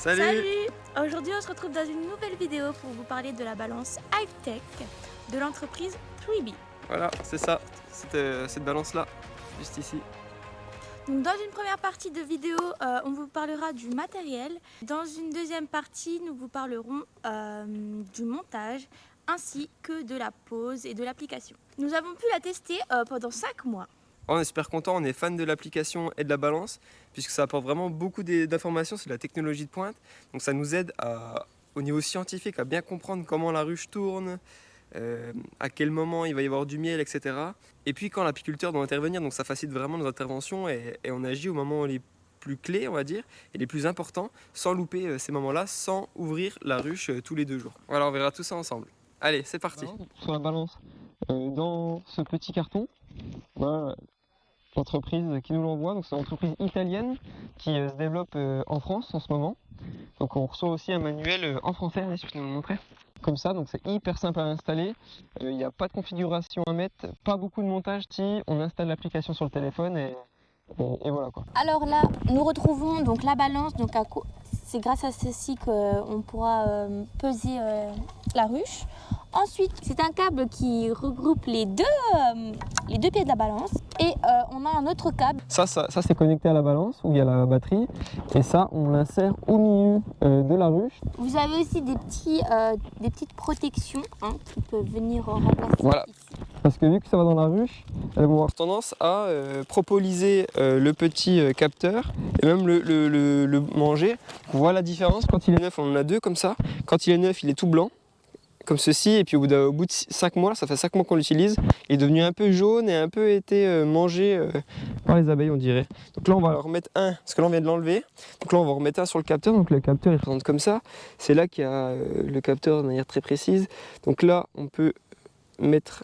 Salut! Salut! Aujourd'hui on se retrouve dans une nouvelle vidéo pour vous parler de la balance Hivetech de l'entreprise 3B. Voilà, c'est ça, cette balance-là, juste ici. Donc dans une première partie de vidéo, on vous parlera du matériel. Dans une deuxième partie, nous vous parlerons du montage ainsi que de la pose et de l'application. Nous avons pu la tester pendant 5 mois. On est super content, on est fan de l'application et de la balance, puisque ça apporte vraiment beaucoup d'informations, c'est de la technologie de pointe. Donc ça nous aide au niveau scientifique à bien comprendre comment la ruche tourne, à quel moment il va y avoir du miel, etc. Et puis quand l'apiculteur doit intervenir, donc ça facilite vraiment nos interventions et on agit au moment les plus clés, on va dire, et les plus importants, sans louper ces moments-là, sans ouvrir la ruche tous les 2 jours. Voilà, on verra tout ça ensemble. Allez, c'est parti. Sur la balance, dans ce petit carton, voilà, l'entreprise qui nous l'envoie, donc c'est une entreprise italienne qui se développe en France en ce moment. Donc on reçoit aussi un manuel en français, allez, si je peux vous le montrer. Comme ça, donc c'est hyper simple à installer, il n'y a pas de configuration à mettre, pas beaucoup de montage, si on installe l'application sur le téléphone et voilà quoi. Alors là, nous retrouvons donc la balance, donc c'est grâce à ceci qu'on pourra peser la ruche. Ensuite, c'est un câble qui regroupe les deux pieds de la balance et on a un autre câble. Ça c'est connecté à la balance où il y a la batterie et ça on l'insère au milieu de la ruche. Vous avez aussi des petites protections qui peuvent venir remplacer voilà. Ici. Parce que vu que ça va dans la ruche, elles vont avoir Tendance à propoliser le petit capteur et même le manger. On voit la différence, quand il est neuf on en a 2 comme ça, quand il est neuf il est tout blanc comme ceci, et puis au bout de 5 mois, ça fait 5 mois qu'on l'utilise, il est devenu un peu jaune et un peu été mangé par les abeilles on dirait. Donc là on va en remettre un, parce que là on vient de l'enlever, donc là on va en remettre un sur le capteur, donc le capteur il présente comme ça, c'est là qu'il y a le capteur de manière très précise, donc là on peut mettre,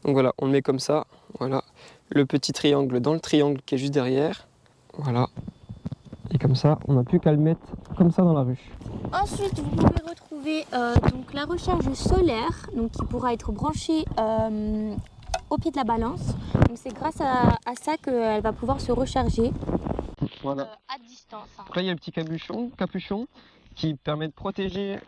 donc voilà, on le met comme ça, voilà, le petit triangle dans le triangle qui est juste derrière, voilà, et comme ça on n'a plus qu'à le mettre comme ça dans la ruche. Ensuite, vous pouvez retrouver donc la recharge solaire, donc qui pourra être branchée au pied de la balance. Donc c'est grâce à ça qu'elle va pouvoir se recharger Voilà. à distance. Donc là il y a le petit capuchon qui permet de protéger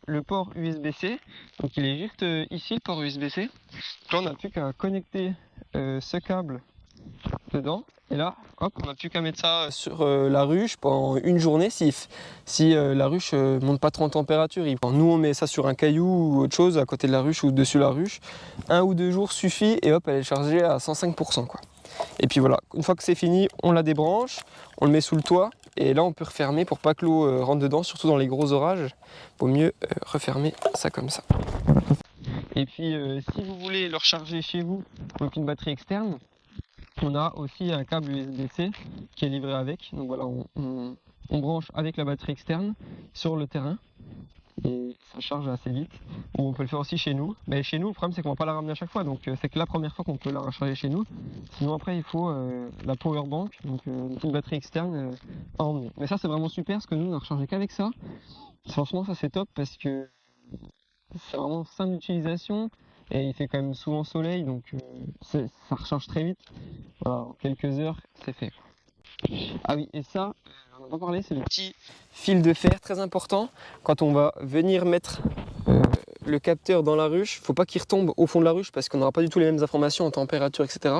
le port USB-C. Donc il est juste ici le port USB-C. Donc là on n'a plus qu'à connecter ce câble dedans. Et là, hop, on n'a plus qu'à mettre ça sur la ruche pendant une journée si la ruche monte pas trop en température. Nous on met ça sur un caillou ou autre chose à côté de la ruche ou dessus la ruche. 1 ou 2 jours suffit et hop, elle est chargée à 105% quoi. Et puis voilà, une fois que c'est fini, on la débranche, on le met sous le toit et là on peut refermer pour pas que l'eau rentre dedans, surtout dans les gros orages. Vaut mieux refermer ça comme ça. Et puis si vous voulez le recharger chez vous avec une batterie externe, on a aussi un câble USB-C qui est livré avec. Donc voilà, on branche avec la batterie externe sur le terrain et ça charge assez vite. Ou on peut le faire aussi chez nous. Mais chez nous, le problème c'est qu'on ne va pas la ramener à chaque fois. Donc c'est que la première fois qu'on peut la recharger chez nous. Sinon après il faut la power bank, donc une batterie externe à emmener. Mais ça c'est vraiment super parce que nous on a rechargé qu'avec ça. Franchement ça c'est top parce que c'est vraiment simple d'utilisation. Et il fait quand même souvent soleil, donc ça recharge très vite. Voilà, en quelques heures, c'est fait. Ah oui, et ça, on en a pas parlé, c'est le petit Fil de fer très important, quand on va venir mettre le capteur dans la ruche, faut pas qu'il retombe au fond de la ruche parce qu'on n'aura pas du tout les mêmes informations en température, etc.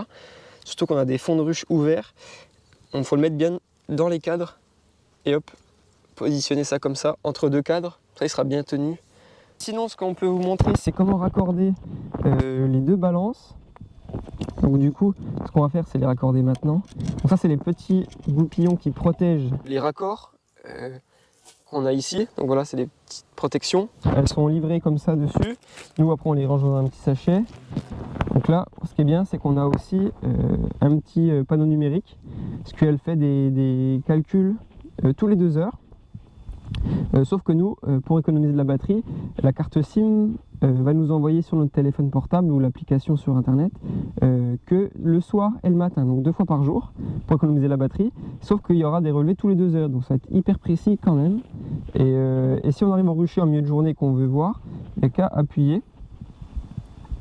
Surtout qu'on a des fonds de ruche ouverts. Il faut le mettre bien dans les cadres et hop, positionner ça comme ça, entre 2 cadres, ça il sera bien tenu. Sinon, ce qu'on peut vous montrer, c'est comment raccorder les 2 balances. Donc du coup, ce qu'on va faire, c'est les raccorder maintenant. Donc ça, c'est les petits goupillons qui protègent les raccords qu'on a ici. Donc voilà, c'est des petites protections. Elles sont livrées comme ça dessus. Nous, après, on les range dans un petit sachet. Donc là, ce qui est bien, c'est qu'on a aussi un petit panneau numérique, parce qu'elle fait des calculs tous les 2 heures. Sauf que nous, pour économiser de la batterie, la carte SIM va nous envoyer sur notre téléphone portable ou l'application sur internet que le soir et le matin, donc 2 fois par jour pour économiser la batterie, sauf qu'il y aura des relevés tous les 2 heures, donc ça va être hyper précis quand même. Et si on arrive en rucher en milieu de journée qu'on veut voir, il n'y a qu'à appuyer.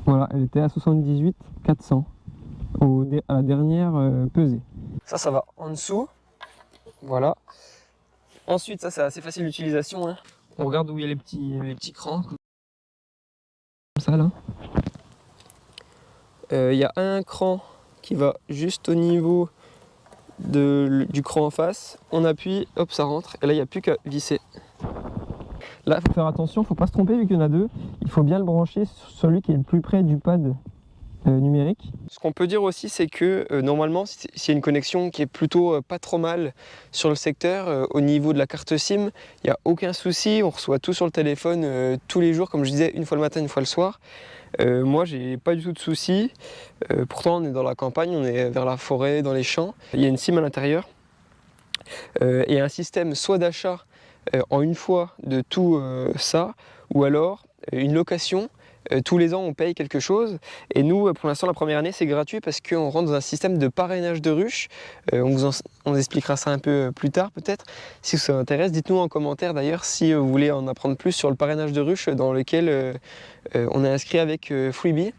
Voilà, elle était à 78 400 à la dernière pesée. Ça va en dessous, voilà. Ensuite, ça c'est assez facile d'utilisation. Hein. On regarde où il y a les petits crans. Comme ça là. Il y a un cran qui va juste au niveau du cran en face. On appuie, hop, ça rentre. Et là, il n'y a plus qu'à visser. Là, il faut faire attention, il ne faut pas se tromper vu qu'il y en a deux. Il faut bien le brancher sur celui qui est le plus près du pad numérique. Ce qu'on peut dire aussi, c'est que normalement, s'il y a une connexion qui est plutôt pas trop mal sur le secteur, au niveau de la carte SIM, il n'y a aucun souci. On reçoit tout sur le téléphone tous les jours, comme je disais, une fois le matin, une fois le soir. Moi, j'ai pas du tout de soucis. Pourtant, on est dans la campagne, on est vers la forêt, dans les champs. Il y a une SIM à l'intérieur et un système soit d'achat en une fois de tout ça, ou alors une location. Tous les ans, on paye quelque chose. Et nous, pour l'instant, la première année, c'est gratuit parce qu'on rentre dans un système de parrainage de ruches. On vous expliquera ça un peu plus tard, peut-être. Si ça vous intéresse, dites-nous en commentaire d'ailleurs si vous voulez en apprendre plus sur le parrainage de ruches dans lequel on est inscrit avec Freebie.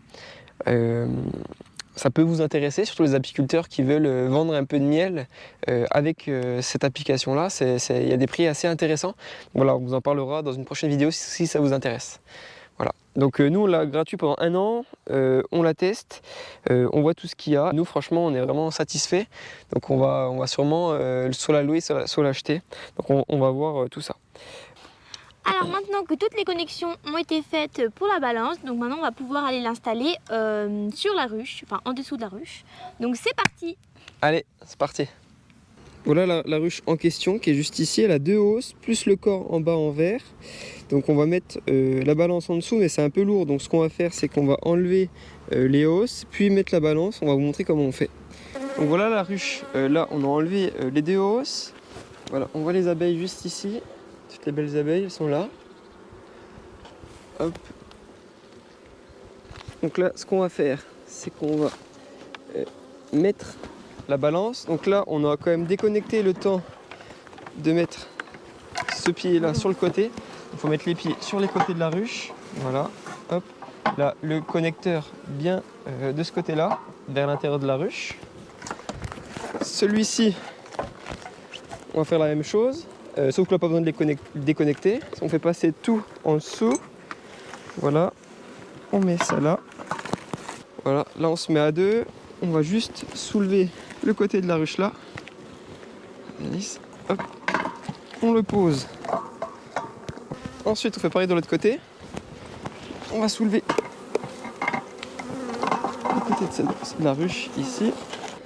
Ça peut vous intéresser, surtout les apiculteurs qui veulent vendre un peu de miel avec cette application-là. Il y a des prix assez intéressants. Voilà, on vous en parlera dans une prochaine vidéo si ça vous intéresse. Voilà. Donc nous on l'a gratuit pendant 1 an, on la teste, on voit tout ce qu'il y a. Nous franchement on est vraiment satisfait. Donc on va sûrement soit la louer, soit l'acheter. Donc on va voir tout ça. Alors maintenant que toutes les connexions ont été faites pour la balance, donc maintenant on va pouvoir aller l'installer sur la ruche, enfin en dessous de la ruche. Donc c'est parti. Allez, c'est parti. Voilà la ruche en question qui est juste ici, elle a 2 hausses, plus le corps en bas en verre. Donc on va mettre la balance en dessous, mais c'est un peu lourd. Donc ce qu'on va faire, c'est qu'on va enlever les hausses, puis mettre la balance. On va vous montrer comment on fait. Donc voilà la ruche. Là, on a enlevé les 2 hausses. Voilà, on voit les abeilles juste ici. Toutes les belles abeilles, elles sont là. Hop. Donc là, ce qu'on va faire, c'est qu'on va mettre la balance. Donc là, on a quand même déconnecté le temps de mettre ce pied-là sur le côté. Il faut mettre les pieds sur les côtés de la ruche. Voilà, hop. Là, le connecteur bien de ce côté-là, vers l'intérieur de la ruche. Celui-ci, on va faire la même chose. Sauf que là, pas besoin de les déconnecter. On fait passer tout en dessous. Voilà, on met ça là. Voilà, là on se met à 2. On va juste soulever le côté de la ruche là. Hop. On le pose. Ensuite, on fait pareil de l'autre côté. On va soulever le côté de la ruche ici.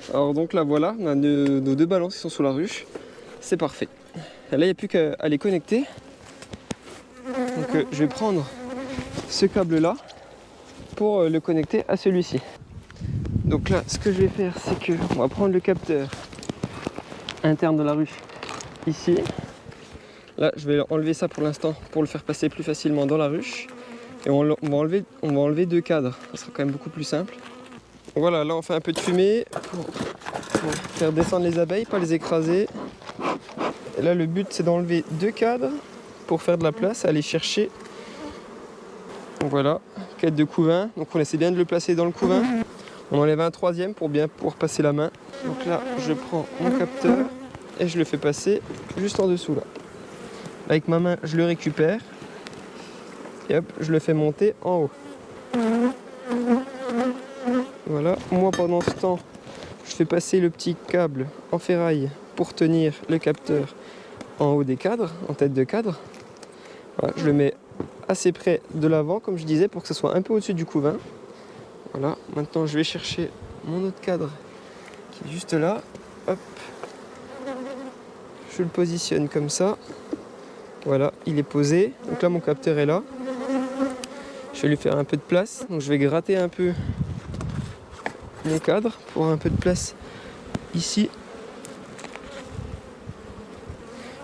Alors donc là voilà, on a nos 2 balances qui sont sous la ruche. C'est parfait. Et là, il n'y a plus qu'à les connecter. Donc je vais prendre ce câble là pour le connecter à celui-ci. Donc là, ce que je vais faire, c'est que on va prendre le capteur interne de la ruche ici. Là, je vais enlever ça pour l'instant pour le faire passer plus facilement dans la ruche. Et on va enlever 2 cadres. Ça sera quand même beaucoup plus simple. Voilà, là on fait un peu de fumée pour faire descendre les abeilles, pas les écraser. Et là, le but c'est d'enlever 2 cadres pour faire de la place, aller chercher. Donc voilà, quête de couvain. Donc on essaie bien de le placer dans le couvain. On enlève un 3e pour bien pouvoir passer la main. Donc là, je prends mon capteur et je le fais passer juste en dessous là. Avec ma main, je le récupère et hop, je le fais monter en haut. Voilà, moi pendant ce temps, je fais passer le petit câble en ferraille pour tenir le capteur en haut des cadres, en tête de cadre. Voilà, je le mets assez près de l'avant, comme je disais, pour que ce soit un peu au-dessus du couvain. Voilà, maintenant je vais chercher mon autre cadre qui est juste là. Hop, je le positionne comme ça. Voilà, il est posé. Donc là, mon capteur est là. Je vais lui faire un peu de place. Donc je vais gratter un peu mon cadre pour avoir un peu de place ici.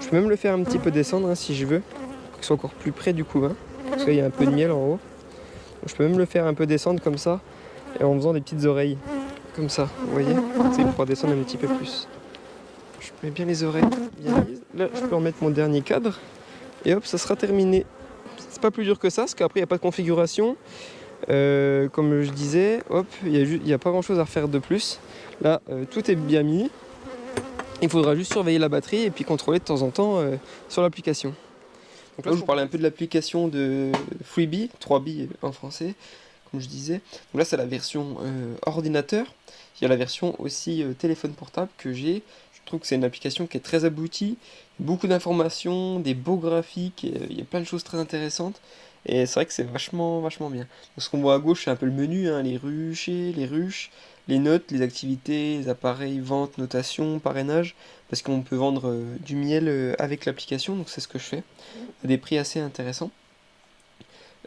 Je peux même le faire un petit peu descendre hein, si je veux, pour qu'il soit encore plus près du couvain. Parce qu'il y a un peu de miel en haut. Donc je peux même le faire un peu descendre comme ça, et en faisant des petites oreilles. Comme ça, vous voyez. C'est pour pouvoir descendre un petit peu plus. Je mets bien les oreilles bien mises. Là, je peux remettre mon dernier cadre. Et hop, ça sera terminé. C'est pas plus dur que ça, parce qu'après il n'y a pas de configuration. Comme je disais, hop, il n'y a pas grand chose à refaire de plus. Là, tout est bien mis. Il faudra juste surveiller la batterie et puis contrôler de temps en temps sur l'application. Donc là, je vous parlais un peu de l'application de Freebie, 3B en français, comme je disais. Donc là, c'est la version ordinateur. Il y a la version aussi téléphone portable que j'ai. Je trouve que c'est une application qui est très aboutie, beaucoup d'informations, des beaux graphiques, il y a plein de choses très intéressantes. Et c'est vrai que c'est vachement bien. Donc ce qu'on voit à gauche, c'est un peu le menu, hein, les ruchers, les ruches, les notes, les activités, les appareils, vente, notation, parrainage, parce qu'on peut vendre du miel avec l'application, donc c'est ce que je fais, à des prix assez intéressants.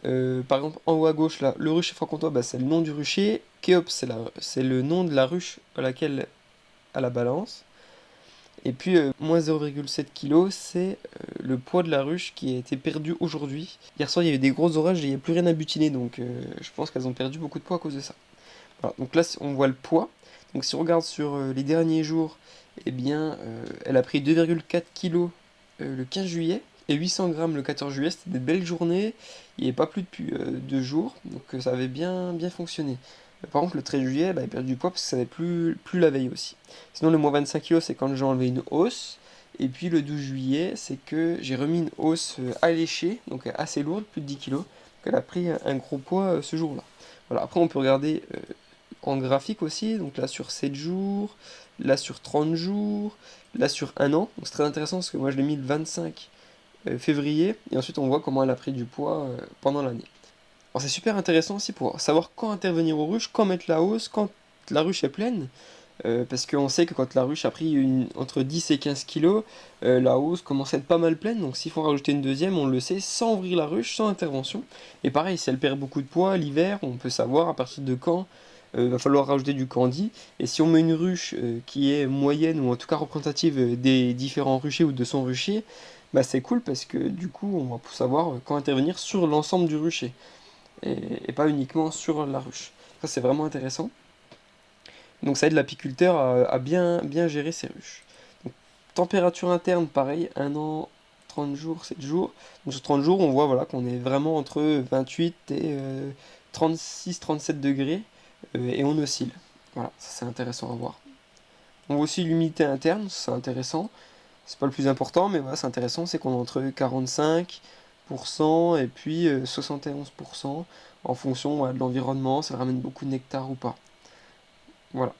Par exemple, en haut à gauche, là, le rucher franc-comtois, bah, c'est le nom du rucher. Kéops, c'est le nom de la ruche à laquelle à la balance. Et puis, moins 0,7 kg, c'est le poids de la ruche qui a été perdu aujourd'hui. Hier soir, il y a eu des gros orages et il n'y a plus rien à butiner, donc je pense qu'elles ont perdu beaucoup de poids à cause de ça. Voilà, donc là, on voit le poids. Donc si on regarde sur les derniers jours, eh bien, elle a pris 2,4 kg le 15 juillet et 800 grammes le 14 juillet. C'était des belles journées. Il n'y avait pas plu depuis 2 jours, donc ça avait bien fonctionné. Par contre, le 13 juillet, bah, il a perdu du poids parce que ça n'avait plus la veille aussi. Sinon, le moins 25 kg, c'est quand j'ai enlevé une hausse. Et puis le 12 juillet, c'est que j'ai remis une hausse alléchée, donc assez lourde, plus de 10 kg. Donc elle a pris un gros poids ce jour-là. Voilà. Après, on peut regarder en graphique aussi, donc là sur 7 jours, là sur 30 jours, là sur 1 an. Donc c'est très intéressant parce que moi je l'ai mis le 25 février, et ensuite on voit comment elle a pris du poids pendant l'année. Alors c'est super intéressant aussi pour savoir quand intervenir aux ruches, quand mettre la hausse, quand la ruche est pleine, parce qu'on sait que quand la ruche a pris entre 10 et 15 kg, la hausse commence à être pas mal pleine, donc s'il faut rajouter une deuxième, on le sait, sans ouvrir la ruche, sans intervention. Et pareil, si elle perd beaucoup de poids l'hiver, on peut savoir à partir de quand va falloir rajouter du candi. Et si on met une ruche qui est moyenne, ou en tout cas représentative des différents ruchers ou de son rucher, bah c'est cool parce que du coup on va savoir quand intervenir sur l'ensemble du rucher et pas uniquement sur la ruche. Ça c'est vraiment intéressant. Donc ça aide l'apiculteur à bien gérer ses ruches. Donc, température interne, pareil, 1 an, 30 jours, 7 jours. Donc sur 30 jours, on voit voilà, qu'on est vraiment entre 28 et 36-37 degrés et on oscille. Voilà, ça c'est intéressant à voir. On voit aussi l'humidité interne, c'est intéressant. C'est pas le plus important, mais voilà, c'est intéressant, c'est qu'on est entre 45% et puis 71% en fonction de l'environnement, ça ramène beaucoup de nectar ou pas. Voilà.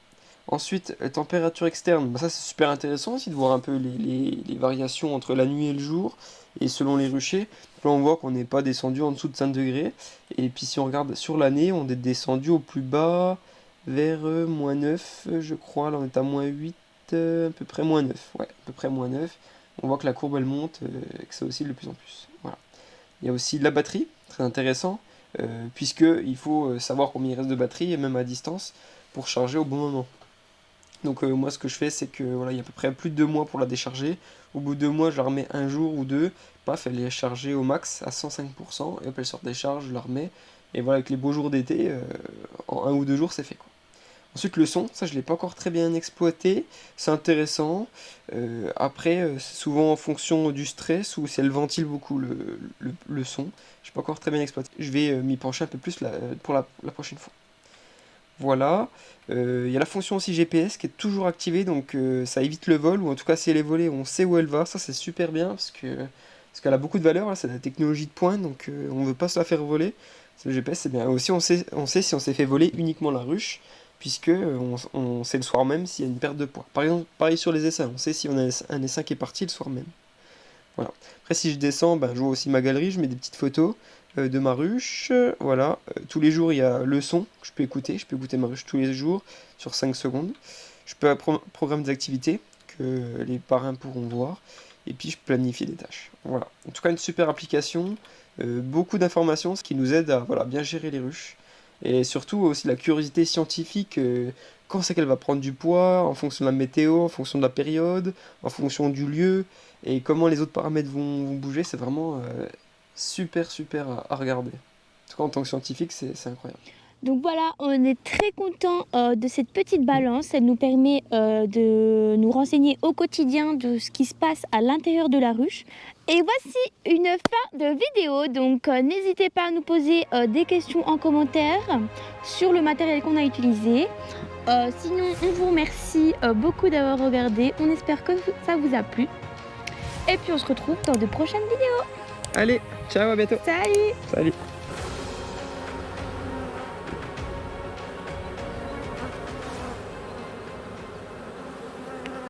Ensuite, température externe, bah ça c'est super intéressant aussi de voir un peu les variations entre la nuit et le jour, et selon les ruchers. Là on voit qu'on n'est pas descendu en dessous de 5 degrés, et puis si on regarde sur l'année, on est descendu au plus bas vers -9, je crois, là on est à -8, à peu près -9, ouais, à peu près -9. On voit que la courbe elle monte, et que ça oscille de plus en plus. Voilà. Il y a aussi la batterie, très intéressant, puisque il faut savoir combien il reste de batterie, et même à distance, pour charger au bon moment. Donc moi ce que je fais c'est que voilà, il y a à peu près plus de 2 mois pour la décharger. Au bout de 2 mois je la remets un jour ou deux, paf elle est chargée au max à 105%, et hop elle sort des charges, je la remets, et voilà avec les beaux jours d'été, en 1 ou 2 jours c'est fait quoi. Ensuite le son, ça je l'ai pas encore très bien exploité, c'est intéressant. Après c'est souvent en fonction du stress ou si elle ventile beaucoup le son, je n'ai pas encore très bien exploité. Je vais m'y pencher un peu plus pour la prochaine fois. Voilà, il y a la fonction aussi GPS qui est toujours activée, donc ça évite le vol, ou en tout cas si elle est volée, on sait où elle va, ça c'est super bien, parce qu'elle a beaucoup de valeur, là, c'est de la technologie de pointe, donc on ne veut pas se la faire voler. Le GPS c'est bien. Aussi on sait si on s'est fait voler uniquement la ruche, puisque on sait le soir même s'il y a une perte de poids. Par exemple, pareil sur les essaims, on sait si on a un essaim qui est parti le soir même. Voilà. Après si je descends, je vois aussi ma galerie, je mets des petites photos de ma ruche, voilà. Tous les jours il y a le son que je peux écouter ma ruche tous les jours sur 5 secondes. Je peux programmer des activités que les parrains pourront voir, et puis je planifie des tâches. Voilà. En tout cas une super application, beaucoup d'informations, ce qui nous aide à bien gérer les ruches. Et surtout aussi la curiosité scientifique, quand c'est qu'elle va prendre du poids, en fonction de la météo, en fonction de la période, en fonction du lieu, et comment les autres paramètres vont bouger, c'est vraiment super à regarder. En tout cas en tant que scientifique, c'est incroyable. Donc voilà, on est très content de cette petite balance. Elle nous permet de nous renseigner au quotidien de ce qui se passe à l'intérieur de la ruche. Et voici une fin de vidéo. Donc n'hésitez pas à nous poser des questions en commentaire sur le matériel qu'on a utilisé. Sinon, on vous remercie beaucoup d'avoir regardé. On espère que ça vous a plu. Et puis on se retrouve dans de prochaines vidéos. Allez, ciao, à bientôt. Salut! Salut.